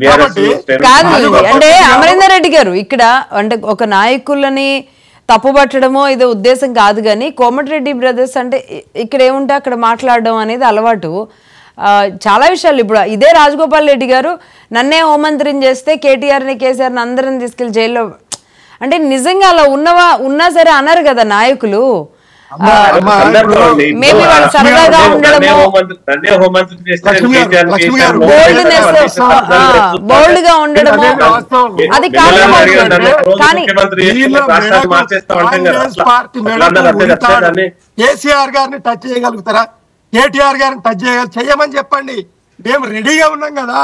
D: ముఖ్యమంత్రి.
A: కాదు అంటే అమరేందర్ రెడ్డి గారు ఇక్కడ అంటే ఒక నాయకులని తప్పుపట్టడమో ఇదే ఉద్దేశం కాదు, కానీ కోమటిరెడ్డి బ్రదర్స్ అంటే ఇక్కడ ఏముంటే అక్కడ మాట్లాడడం అనేది అలవాటు. చాలా విషయాలు ఇప్పుడు ఇదే రాజగోపాల్ రెడ్డి గారు నన్నే హోంమంత్రిని చేస్తే కేటీఆర్ని కేసీఆర్ని అందరిని తీసుకెళ్లి జైల్లో, అంటే నిజంగా అలా ఉన్నా సరే అనరు కదా నాయకులు. మేబీ వాళ్ళు సరదాగా ఉండడము, బోల్డ్ గా ఉండడము అది
D: కేసీఆర్ గారిని టచ్ చేయగలుగుతారా? కేటీఆర్ గారిని టచ్ చేయమని చెప్పండి, మేము రెడీగా ఉన్నాం కదా,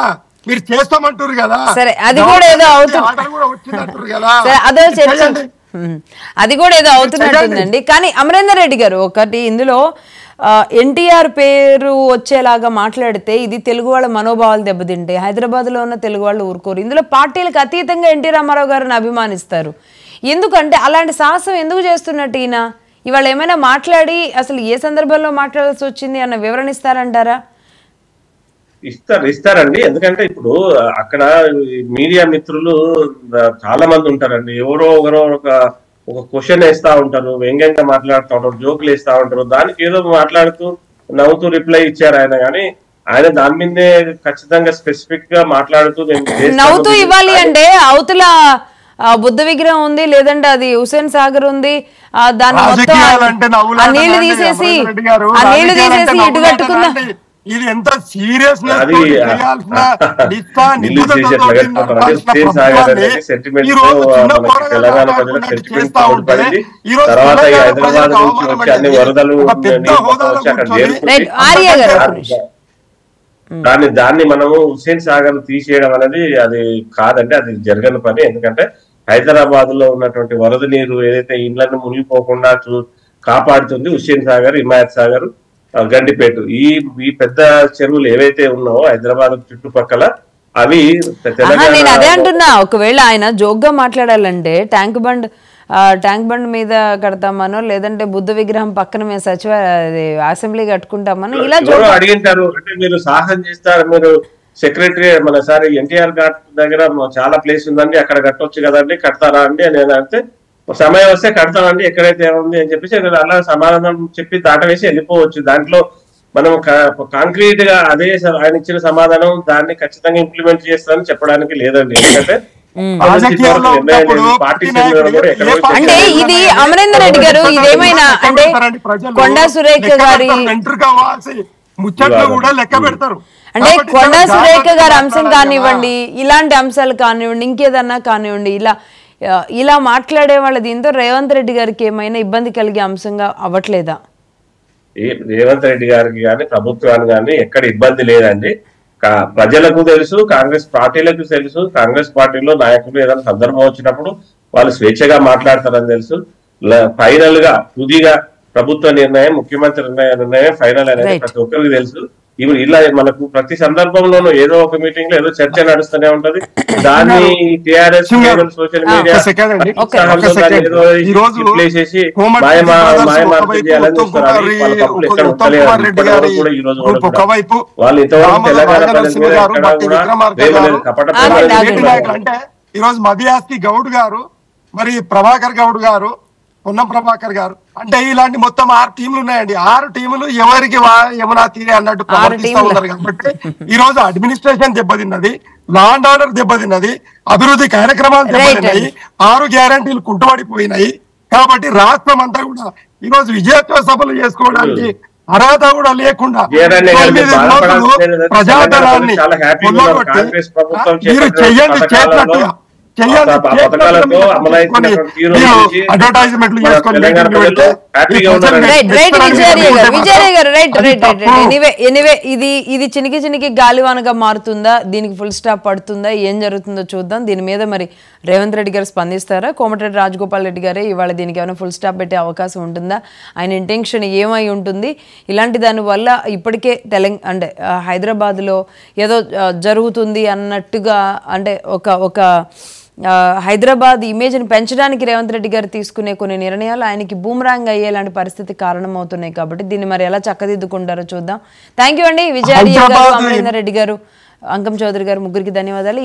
D: మీరు చేస్తామంటారు కదా.
A: సరే అది కూడా ఏదో అవుతుంది, అదే చర్చ, అది కూడా ఏదో అవుతున్నట్టుందండి. కానీ అమరేందర్ రెడ్డి గారు ఒకటి ఇందులో ఎన్టీఆర్ పేరు వచ్చేలాగా మాట్లాడితే ఇది తెలుగు వాళ్ళ మనోభావాలు దెబ్బతింటే హైదరాబాద్లో ఉన్న తెలుగు వాళ్ళు ఊరుకోరు. ఇందులో పార్టీలకు అతీతంగా ఎన్టీ రామారావు గారిని అభిమానిస్తారు. ఎందుకంటే అలాంటి సాహసం ఎందుకు చేస్తున్నట్టు ఈయన? ఇవాళ ఏమైనా మాట్లాడి అసలు ఏ సందర్భంలో మాట్లాడాల్సి వచ్చింది అన్న వివరణ ఇస్తారంటారా?
B: ఇస్తారండి. ఎందుకంటే ఇప్పుడు అక్కడ మీడియా మిత్రులు చాలా మంది ఉంటారండి. ఎవరో ఒక క్వశ్చన్ వేస్తా ఉంటారు, వ్యంగ్యంగా మాట్లాడుతూ ఉంటారు, జోకులు వేస్తా ఉంటారు, దానికి ఏదో మాట్లాడుతూ నవ్వుతూ రిప్లై ఇచ్చారు ఆయన. కానీ ఆయన దాని మీదే ఖచ్చితంగా స్పెసిఫిక్ గా మాట్లాడుతూ
A: నవ్వుతూ ఇవ్వాలి అంటే అవతల బుద్ధ విగ్రహం ఉంది, లేదంటే అది హుసేన్ సాగర్ ఉంది, దాన్ని నీళ్లు తీసేసి ఇటు కట్టుకున్న
D: ఇది ఎంత సీరియస్
B: దాన్ని మనము హుస్సేన్ సాగర్ తీసేయడం అనేది అది కాదండి, అది జరగని పని. ఎందుకంటే హైదరాబాద్ లో ఉన్నటువంటి వరద నీరు ఏదైతే ఇండ్లను మునిగిపోకుండా కాపాడుతుంది హుస్సేన్ సాగర్, హిమాయత్ సాగర్, గండిపేట, ఈ పెద్ద చెరువులు ఏవైతే ఉన్నావో హైదరాబాద్ చుట్టుపక్కల అవి.
A: నేను అదే అంటున్నా, ఒకవేళ ఆయన జోక్గా మాట్లాడాలంటే ట్యాంక్ బండ్ మీద కడతామనో, లేదంటే బుద్ధ విగ్రహం పక్కన మేము అసెంబ్లీ కట్టుకుంటామనో ఇలా
B: అడిగింటారు. అంటే మీరు సాహసం చేస్తారు, మీరు సెక్రటరీ మన సార్ ఎన్టీఆర్ ఘాట్ దగ్గర చాలా ప్లేస్ ఉందండి, అక్కడ కట్టొచ్చు కదండి, కడతారా అండి అని అంటే సమయం వస్తే కడతామండి ఎక్కడైతే ఏముంది అని చెప్పేసి అలా సమాధానం చెప్పి దాటవేసి వెళ్ళిపోవచ్చు. దాంట్లో మనం కాంక్రీట్ గా అదే ఆయన ఇచ్చిన సమాధానం దాన్ని ఖచ్చితంగా ఇంప్లిమెంట్ చేస్తామని చెప్పడానికి లేదండి. ఎందుకంటే
A: అంటే ఇది అమరేందర్ రెడ్డి గారు ఇదేమైనా అంటే కొండా సురేఖ గారి
D: ముచ్చట్లు కూడా లెక్క పెడతారు.
A: అంటే కొండా సురేఖ గారి అంశం కానివ్వండి, ఇలాంటి అంశాలు కానివ్వండి, ఇంకేదన్నా కానివ్వండి, ఇలా మాట్లాడే వాళ్ళ దీంతో రేవంత్ రెడ్డి గారికి ఏమైనా ఇబ్బంది కలిగే అంశంగా అవ్వట్లేదా?
B: రేవంత్ రెడ్డి గారికి కానీ ప్రభుత్వానికి కానీ ఎక్కడ ఇబ్బంది లేదండి. ప్రజలకు తెలుసు, కాంగ్రెస్ పార్టీలకు తెలుసు. కాంగ్రెస్ పార్టీలో నాయకులు ఏదైనా సందర్భం వచ్చినప్పుడు వాళ్ళు స్వేచ్ఛగా మాట్లాడతారని తెలుసు. ఫైనల్ గా తుదిగా ప్రభుత్వ నిర్ణయం, ముఖ్యమంత్రి నిర్ణయం ఫైనల్ అనేది ప్రతి ఒక్కరికి తెలుసు. ఇవి ఇలా మనకు ప్రతి సందర్భంలోనూ ఏదో ఒక మీటింగ్ లో ఏదో చర్చ నడుస్తూనే ఉంటది. దాన్ని టిఆర్ఎస్ సోషల్ మీడియా చేసి మాయమార్పు చేయాలని చూస్తున్నారు. వాళ్ళ తప్పులు ఎక్కడ ఉండలేదు కూడా ఈ రోజు వాళ్ళు ఇంతవరకు తెలంగాణ ప్రజల మీద ఎక్కడ కూడా కపట
D: అంటే ఈ రోజు మధ్యాస్తి గౌడ్ గారు, మరి ప్రభాకర్ గౌడ్ గారు, పొన్నం ప్రభాకర్ గారు, అంటే ఇలాంటి మొత్తం 6 టీంలు ఉన్నాయండి. 6 టీములు ఎవరికి యమునా తీరే అన్నట్టు ప్రవర్తిస్తూ ఉన్నారు. కాబట్టి ఈ రోజు అడ్మినిస్ట్రేషన్ దెబ్బతిన్నది, లా అండ్ ఆర్డర్ దెబ్బతిన్నది, అభివృద్ధి కార్యక్రమాలు దెబ్బతిన్నాయి, 6 గ్యారంటీలు కుంటుపడిపోయినాయి. కాబట్టి రాష్ట్రం అంతా కూడా ఈ రోజు విజయోత్సవ సభలు చేసుకోవడానికి అర్హత కూడా లేకుండా 9 రోజులు ప్రజాధనాన్ని కొల్లగొట్టి మీరు చెయ్యండి చేసినట్టుగా
A: ఇది చినికి గాలివానగా మారుతుందా, దీనికి ఫుల్ స్టాప్ పడుతుందా, ఏం జరుగుతుందో చూద్దాం. దీని మీద మరి రేవంత్ రెడ్డి గారు స్పందిస్తారా? కోమటిరెడ్డి రాజగోపాల్ రెడ్డి గారే ఇవాళ దీనికి ఏమైనా ఫుల్ స్టాప్ పెట్టే అవకాశం ఉంటుందా? ఆయన ఇంటెన్షన్ ఏమై ఉంటుంది? ఇలాంటి దాని వల్ల ఇప్పటికే అంటే హైదరాబాద్లో ఏదో జరుగుతుంది అన్నట్టుగా, అంటే ఒక హైదరాబాద్ ఇమేజ్ని పెంచడానికి రేవంత్ రెడ్డి గారు తీసుకునే కొన్ని నిర్ణయాలు ఆయనకి బూమరాంగ్ అయ్యేలాంటి పరిస్థితి కారణమవుతున్నాయి. కాబట్టి దీన్ని మరి ఎలా చక్కదిద్దుకుంటారో చూద్దాం. థ్యాంక్ యూ అండి. విజయాడి గారు, అమరేందర్ రెడ్డి గారు, అంకం చౌదరి గారు, ముగ్గురికి ధన్యవాదాలు.